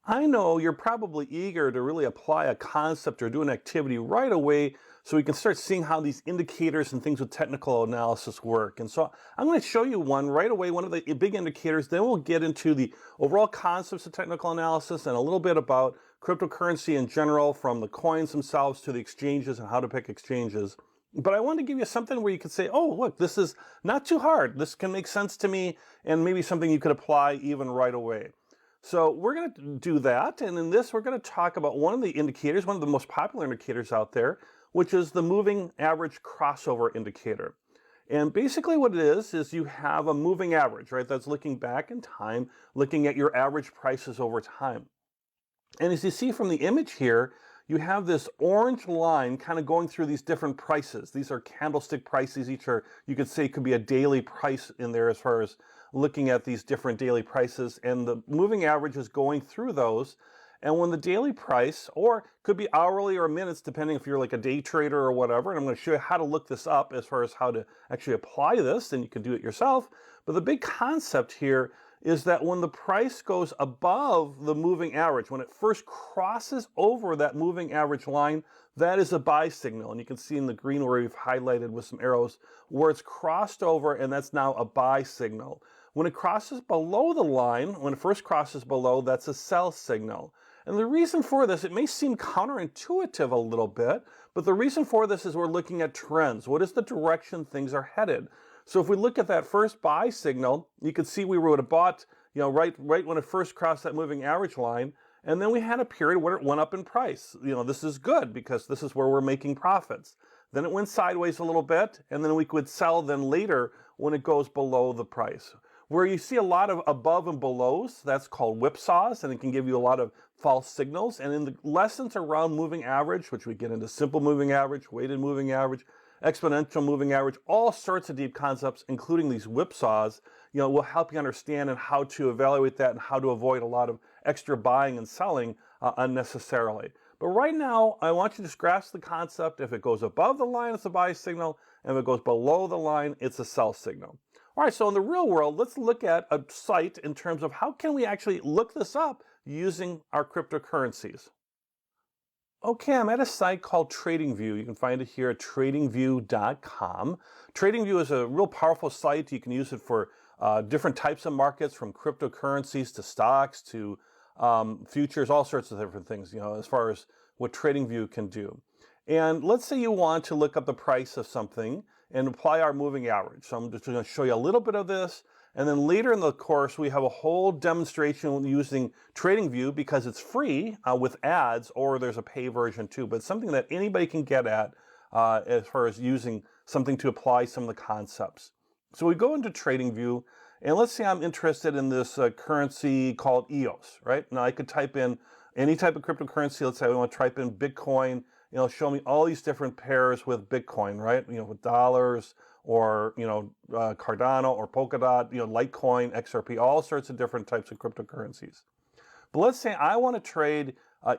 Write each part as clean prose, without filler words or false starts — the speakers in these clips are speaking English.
I know you're probably eager to really apply a concept or do an activity right away so we can start seeing how these indicators and things with technical analysis work. And so I'm going to show you one right away, one of the big indicators. Then we'll get into the overall concepts of technical analysis and a little bit about cryptocurrency in general, from the coins themselves to the exchanges and how to pick exchanges. But I want to give you something where you could say, oh, look, this is not too hard. This can make sense to me, and maybe something you could apply even right away. So we're going to do that, and in this we're going to talk about one of the indicators, one of the most popular indicators out there, which is the moving average crossover indicator. And basically what it is you have a moving average, right? That's looking back in time, looking at your average prices over time. And as you see from the image here, you have this orange line kind of going through these different prices. These are candlestick prices. Each are, you could say, could be a daily price in there as far as looking at these different daily prices, and the moving average is going through those. And when the daily price, or could be hourly or minutes, depending if you're like a day trader or whatever, and I'm going to show you how to look this up as far as how to actually apply this, and you can do it yourself. But the big concept here is that when the price goes above the moving average, when it first crosses over that moving average line, that is a buy signal. And you can see in the green where we've highlighted with some arrows where it's crossed over, and that's now a buy signal. When it crosses below the line, when it first crosses below, that's a sell signal. And the reason for this, it may seem counterintuitive a little bit, but the reason for this is we're looking at trends. What is the direction things are headed? So if we look at that first buy signal, you can see we would have bought, right when it first crossed that moving average line, and then we had a period where it went up in price. This is good because this is where we're making profits. Then it went sideways a little bit, and then we could sell then later when it goes below the price. Where you see a lot of above and belows, that's called whipsaws, and it can give you a lot of false signals. And in the lessons around moving average, which we get into simple moving average, weighted moving average, exponential moving average, all sorts of deep concepts, including these whipsaws, will help you understand and how to evaluate that and how to avoid a lot of extra buying and selling unnecessarily. But right now, I want you to just grasp the concept. If it goes above the line, it's a buy signal. And if it goes below the line, it's a sell signal. All right, so in the real world, let's look at a site in terms of how can we actually look this up using our cryptocurrencies. Okay, I'm at a site called TradingView. You can find it here at tradingview.com. TradingView is a real powerful site. You can use it for different types of markets, from cryptocurrencies to stocks to futures, all sorts of different things, as far as what TradingView can do. And let's say you want to look up the price of something and apply our moving average. So I'm just going to show you a little bit of this. And then later in the course, we have a whole demonstration using TradingView because it's free with ads, or there's a pay version too. But it's something that anybody can get at as far as using something to apply some of the concepts. So we go into TradingView, and let's say I'm interested in this currency called EOS, right? Now I could type in any type of cryptocurrency. Let's say I want to type in Bitcoin. Show me all these different pairs with Bitcoin, right? With dollars, or Cardano or Polkadot, Litecoin, XRP, all sorts of different types of cryptocurrencies. But let's say I want to trade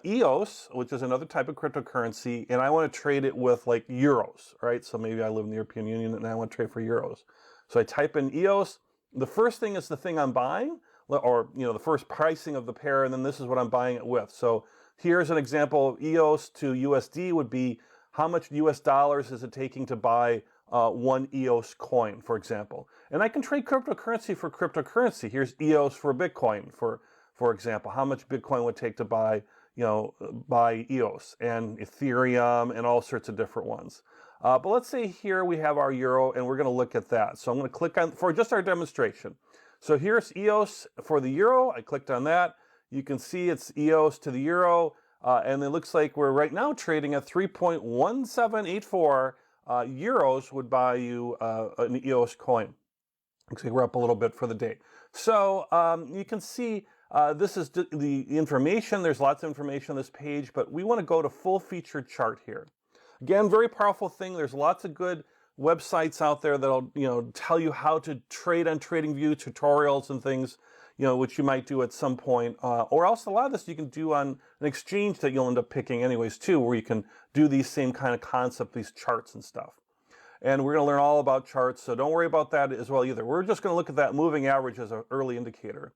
EOS, which is another type of cryptocurrency, and I want to trade it with like euros, right? So maybe I live in the European Union and I want to trade for euros. So I type in EOS. The first thing is the thing I'm buying, or the first pricing of the pair, and then this is what I'm buying it with. So here's an example of EOS to USD would be how much US dollars is it taking to buy one EOS coin, for example. And I can trade cryptocurrency for cryptocurrency. Here's EOS for Bitcoin, for example. How much Bitcoin would take to buy, buy EOS, and Ethereum, and all sorts of different ones. But let's say here we have our euro, and we're going to look at that. So I'm going to click on, for just our demonstration. So here's EOS for the euro. I clicked on that. You can see it's EOS to the euro, and it looks like we're right now trading at 3.1784 euros would buy you an EOS coin. Looks like we're up a little bit for the day. So you can see this is the information. There's lots of information on this page, but we want to go to full featured chart here. Again, very powerful thing. There's lots of good websites out there that'll tell you how to trade on TradingView, tutorials and things, which you might do at some point, or else a lot of this you can do on an exchange that you'll end up picking anyways too, where you can do these same kind of concept, these charts and stuff. And we're going to learn all about charts, so don't worry about that as well either. We're just going to look at that moving average as an early indicator.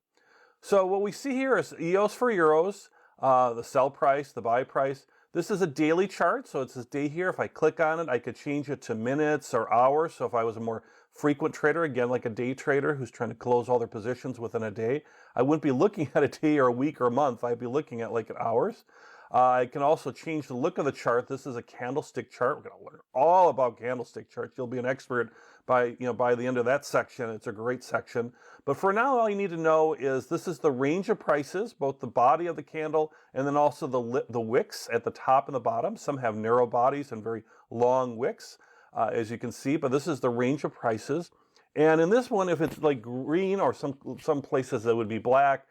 So what we see here is EOS for euros, the sell price, the buy price. This is a daily chart, so it's this day here. If I click on it, I could change it to minutes or hours. So if I was a more frequent trader, again, like a day trader who's trying to close all their positions within a day, I wouldn't be looking at a day or a week or a month. I'd be looking at like hours. I can also change the look of the chart. This is a candlestick chart. We're going to learn all about candlestick charts. You'll be an expert by the end of that section. It's a great section. But for now, all you need to know is this is the range of prices, both the body of the candle and then also the wicks at the top and the bottom. Some have narrow bodies and very long wicks, as you can see. But this is the range of prices. And in this one, if it's like green or some places that would be black,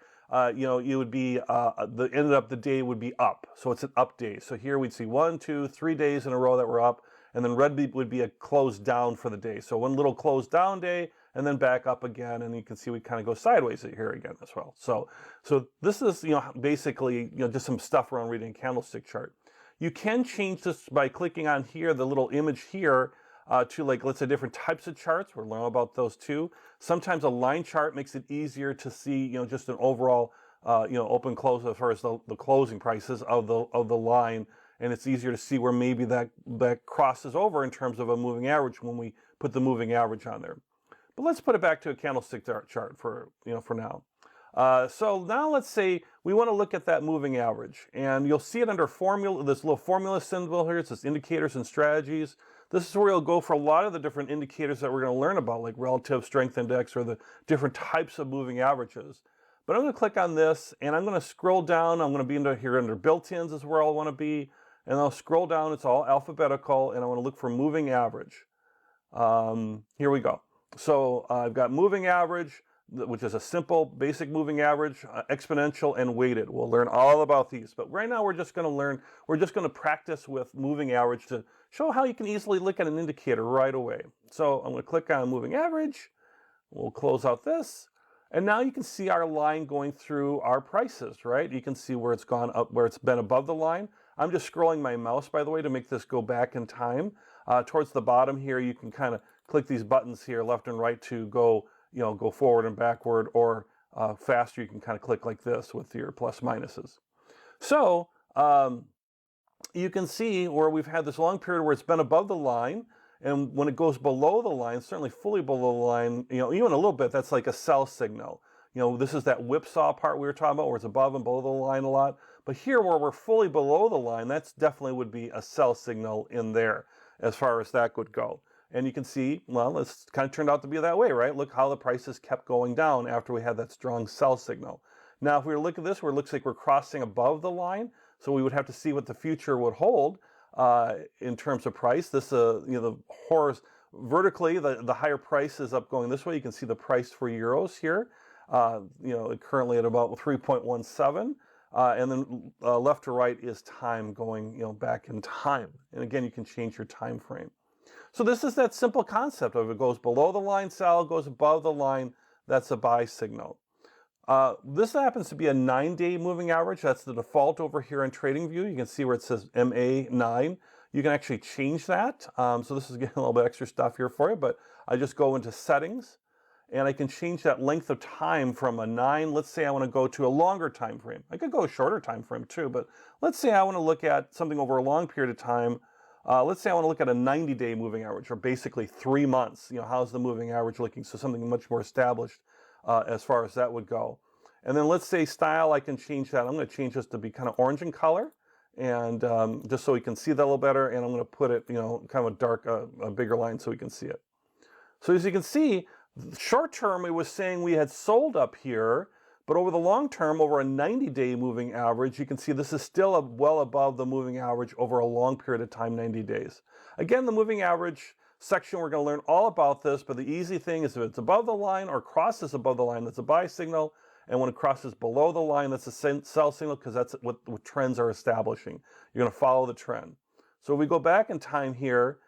you would be, the end of the day would be up. So it's an up day. So here we'd see 1, 2, 3 days in a row that were up, and then red would be a close down for the day. So one little close down day, and then back up again, and you can see we kind of go sideways here again as well. So this is, basically, just some stuff around reading a candlestick chart. You can change this by clicking on here, the little image here, to like, let's say, different types of charts. We'll learn about those too. Sometimes a line chart makes it easier to see, just an overall, open close as far as the closing prices of the line, and it's easier to see where maybe that crosses over in terms of a moving average when we put the moving average on there. But let's put it back to a candlestick chart for now. So now let's say we want to look at that moving average, and you'll see it under formula, this little formula symbol here. It says indicators and strategies. This is where you'll go for a lot of the different indicators that we're going to learn about, like relative strength index or the different types of moving averages. But I'm going to click on this, and I'm going to scroll down. I'm going to be here under built-ins is where I want to be, and I'll scroll down. It's all alphabetical, and I want to look for moving average. Here we go. So I've got moving average, which is a simple, basic moving average, exponential, and weighted. We'll learn all about these. But right now we're just going to practice with moving average to show how you can easily look at an indicator right away. So I'm going to click on moving average. We'll close out this. And now you can see our line going through our prices, right? You can see where it's gone up, where it's been above the line. I'm just scrolling my mouse, by the way, to make this go back in time. Towards the bottom here, you can kind of click these buttons here, left and right, to go forward and backward, or faster, you can kind of click like this with your plus minuses. So you can see where we've had this long period where it's been above the line, and when it goes below the line, certainly fully below the line, even a little bit, that's like a sell signal. This is that whipsaw part we were talking about, where it's above and below the line a lot. But here, where we're fully below the line, that's definitely would be a sell signal in there, as far as that would go. And you can see, well, it's kind of turned out to be that way, right? Look how the prices kept going down after we had that strong sell signal. Now, if we look at this, where it looks like we're crossing above the line, so we would have to see what the future would hold in terms of price. This, the vertically, the higher price is up going this way. You can see the price for euros here, currently at about 3.17. And then left to right is time going, back in time. And again, you can change your time frame. So this is that simple concept of it goes below the line, sell, goes above the line, that's a buy signal. This happens to be a 9-day moving average. That's the default over here in TradingView. You can see where it says MA9. You can actually change that. So this is getting a little bit extra stuff here for you, but I just go into settings, and I can change that length of time from a 9. Let's say I want to go to a longer time frame. I could go a shorter time frame too, but let's say I want to look at something over a long period of time. Let's say I want to look at a 90-day moving average, or basically 3 months. How's the moving average looking? So something much more established as far as that would go. And then let's say style, I can change that. I'm going to change this to be kind of orange in color, and just so we can see that a little better. And I'm going to put it, kind of a dark, a bigger line so we can see it. So as you can see, short term, it was saying we had sold up here, but over the long term, over a 90-day moving average, you can see this is still well above the moving average over a long period of time, 90 days. Again, the moving average section, we're going to learn all about this, but the easy thing is if it's above the line or crosses above the line, that's a buy signal, and when it crosses below the line, that's a sell signal, because that's what trends are establishing. You're going to follow the trend. So we go back in time here,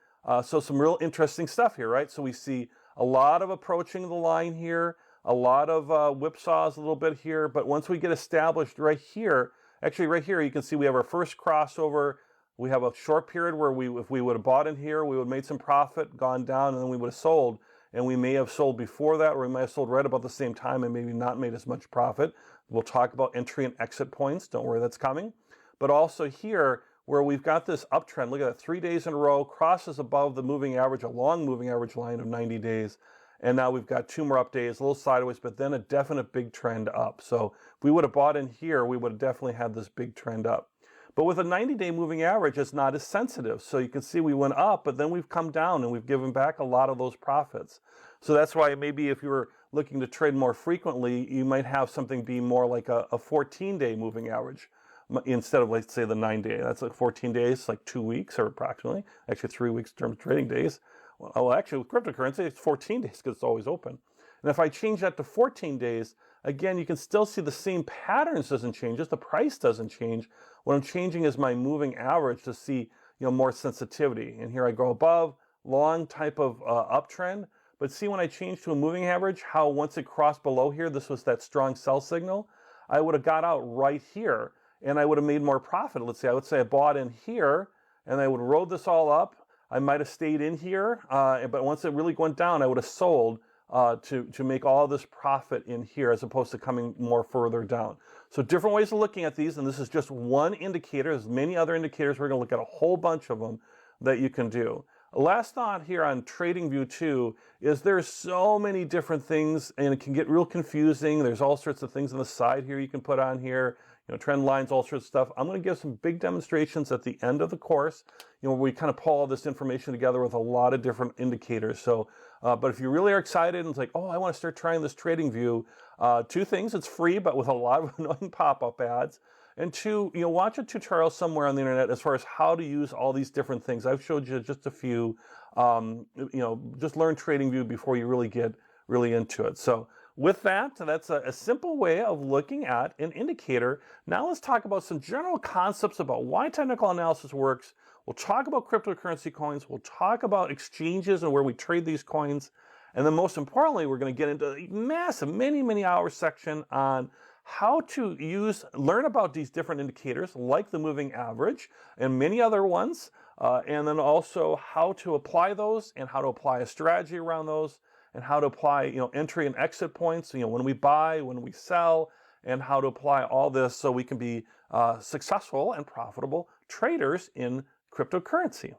so some real interesting stuff here, right? So we see a lot of approaching the line here, a lot of whipsaws a little bit here, but once we get established right here, actually right here, you can see we have our first crossover. We have a short period where if we would have bought in here, we would have made some profit, gone down, and then we would have sold. and we may have sold before that, or we might have sold right about the same time and maybe not made as much profit. We'll talk about entry and exit points. Don't worry, that's coming. But also here, where we've got this uptrend, look at that, 3 days in a row, crosses above the moving average, a long moving average line of 90 days. And now we've got 2 more up days, a little sideways, but then a definite big trend up. So if we would have bought in here, we would have definitely had this big trend up. But with a 90-day moving average, it's not as sensitive. So you can see we went up, but then we've come down and we've given back a lot of those profits. So that's why maybe if you were looking to trade more frequently, you might have something be more like a 14-day moving average instead of, let's say, the 9-day. That's like 14 days, like 2 weeks or approximately, actually 3 weeks in terms of trading days. Well, actually, with cryptocurrency, it's 14 days because it's always open. And if I change that to 14 days, again, you can still see the same patterns doesn't change, just the price doesn't change. What I'm changing is my moving average to see, more sensitivity. And here I go above, long type of uptrend. But see when I change to a moving average, how once it crossed below here, this was that strong sell signal, I would have got out right here and I would have made more profit. Let's say, I would say I bought in here and I would have rode this all up. I might have stayed in here, but once it really went down, I would have sold to make all this profit in here as opposed to coming more further down. So different ways of looking at these, and this is just one indicator. There's many other indicators. We're going to look at a whole bunch of them that you can do. Last thought here on TradingView 2 is there's so many different things, and it can get real confusing. There's all sorts of things on the side here you can put on here. Trend lines, all sorts of stuff. I'm going to give some big demonstrations at the end of the course, where we kind of pull all this information together with a lot of different indicators. So, but if you really are excited and it's like, oh, I want to start trying this TradingView, 2 things. It's free, but with a lot of annoying pop-up ads. And 2, watch a tutorial somewhere on the internet as far as how to use all these different things. I've showed you just a few. Just learn TradingView before you really get into it. So with that, that's a simple way of looking at an indicator. Now let's talk about some general concepts about why technical analysis works. We'll talk about cryptocurrency coins. We'll talk about exchanges and where we trade these coins. And then most importantly, we're going to get into a massive, many hour section on how to learn about these different indicators like the moving average and many other ones. And then also how to apply those and how to apply a strategy around those, and how to apply, entry and exit points, when we buy, when we sell, and how to apply all this so we can be successful and profitable traders in cryptocurrency.